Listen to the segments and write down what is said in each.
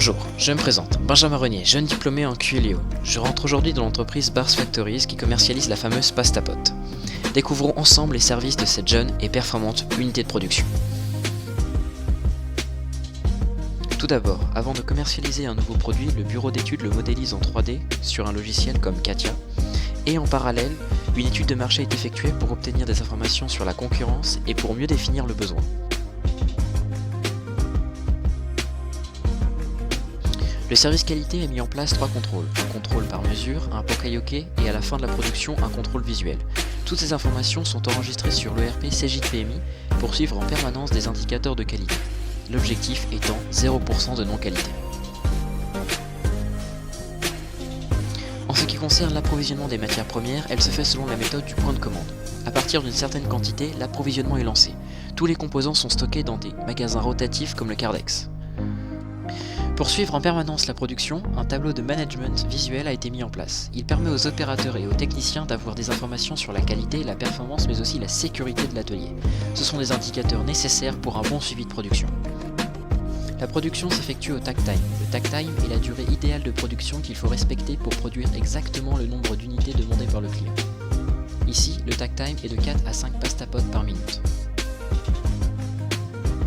Bonjour, je me présente, Benjamin Renier, jeune diplômé en QLEO. Je rentre aujourd'hui dans l'entreprise Bars Factories qui commercialise la fameuse pasta pot. Découvrons ensemble les services de cette jeune et performante unité de production. Tout d'abord, avant de commercialiser un nouveau produit, le bureau d'études le modélise en 3D sur un logiciel comme Katia. Et en parallèle, une étude de marché est effectuée pour obtenir des informations sur la concurrence et pour mieux définir le besoin. Le service qualité a mis en place 3 contrôles. Un contrôle par mesure, un Pokayoke et à la fin de la production, un contrôle visuel. Toutes ces informations sont enregistrées sur l'ERP CJPMI pour suivre en permanence des indicateurs de qualité. L'objectif étant 0% de non-qualité. En ce qui concerne l'approvisionnement des matières premières, elle se fait selon la méthode du point de commande. À partir d'une certaine quantité, l'approvisionnement est lancé. Tous les composants sont stockés dans des magasins rotatifs comme le Cardex. Pour suivre en permanence la production, un tableau de management visuel a été mis en place. Il permet aux opérateurs et aux techniciens d'avoir des informations sur la qualité, la performance, mais aussi la sécurité de l'atelier. Ce sont des indicateurs nécessaires pour un bon suivi de production. La production s'effectue au takt time. Le takt time est la durée idéale de production qu'il faut respecter pour produire exactement le nombre d'unités demandées par le client. Ici, le takt time est de 4 à 5 pasta pots par minute.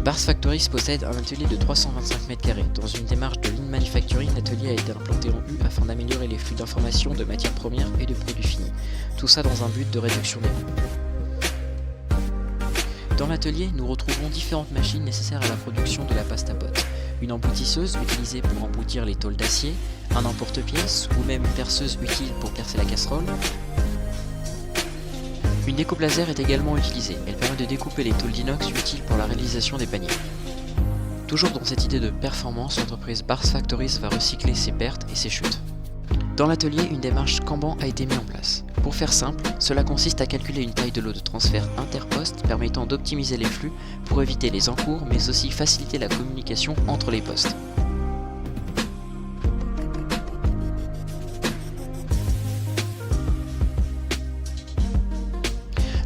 Bars Factories possède un atelier de 325 m². Dans une démarche de lean manufacturing, l'atelier a été implanté en U afin d'améliorer les flux d'informations de matières premières et de produits finis. Tout ça dans un but de réduction des coûts. Dans l'atelier, nous retrouvons différentes machines nécessaires à la production de la pasta pot. Une emboutisseuse utilisée pour emboutir les tôles d'acier, un emporte-pièces ou même une perceuse utile pour percer la casserole. Une découpe laser est également utilisée, elle permet de découper les tôles d'inox utiles pour la réalisation des paniers. Toujours dans cette idée de performance, l'entreprise Bars Factories va recycler ses pertes et ses chutes. Dans l'atelier, une démarche Kanban a été mise en place. Pour faire simple, cela consiste à calculer une taille de lot de transfert interposte permettant d'optimiser les flux pour éviter les encours mais aussi faciliter la communication entre les postes.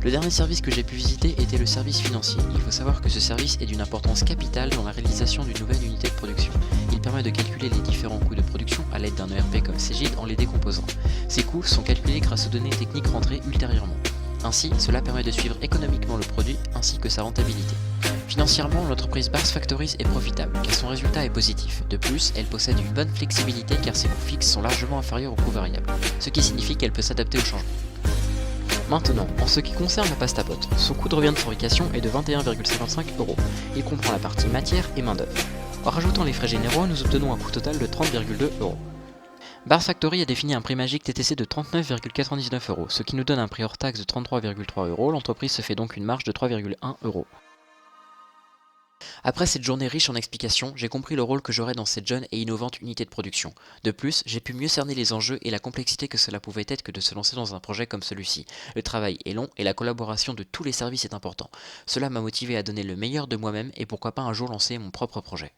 Le dernier service que j'ai pu visiter était le service financier. Il faut savoir que ce service est d'une importance capitale dans la réalisation d'une nouvelle unité de production. Il permet de calculer les différents coûts de production à l'aide d'un ERP comme Cegid en les décomposant. Ces coûts sont calculés grâce aux données techniques rentrées ultérieurement. Ainsi, cela permet de suivre économiquement le produit ainsi que sa rentabilité. Financièrement, l'entreprise Bars Factories est profitable car son résultat est positif. De plus, elle possède une bonne flexibilité car ses coûts fixes sont largement inférieurs aux coûts variables, ce qui signifie qu'elle peut s'adapter aux changements. Maintenant, en ce qui concerne la pasta pot, son coût de revient de fabrication est de 21,55 €. Il comprend la partie matière et main d'œuvre. En rajoutant les frais généraux, nous obtenons un coût total de 30,2 €. Bars Factory a défini un prix magique TTC de 39,99 €, ce qui nous donne un prix hors taxe de 33,3 €. L'entreprise se fait donc une marge de 3,1 €. Après cette journée riche en explications, j'ai compris le rôle que j'aurais dans cette jeune et innovante unité de production. De plus, j'ai pu mieux cerner les enjeux et la complexité que cela pouvait être que de se lancer dans un projet comme celui-ci. Le travail est long et la collaboration de tous les services est important. Cela m'a motivé à donner le meilleur de moi-même et pourquoi pas un jour lancer mon propre projet.